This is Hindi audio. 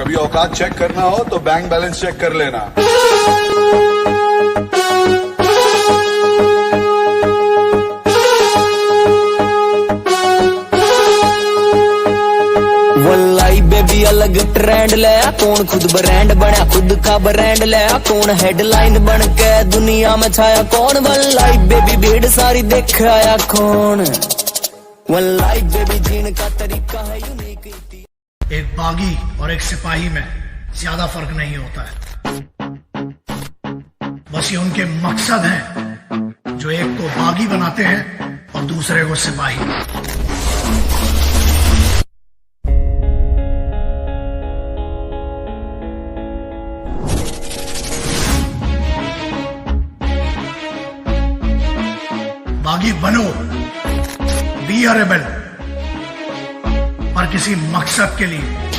कभी औकात चेक करना हो तो बैंक बैलेंस चेक कर लेना। वल्लाई बेबी अलग ट्रेंड ले, कौन खुद ब्रांड बना, खुद का ब्रांड ले, कौन हेडलाइन बन के दुनिया में छाया, कौन वल्लाई बेबी भीड़ सारी देख आया कौन। वल्लाई बेबी जीने का तरीका है यूनिक। एक बागी और एक सिपाही में ज्यादा फर्क नहीं होता है, बस ये उनके मकसद हैं जो एक को बागी बनाते हैं और दूसरे को सिपाही। बागी बनो, बी अ रेबेल, पर किसी मकसद के लिए।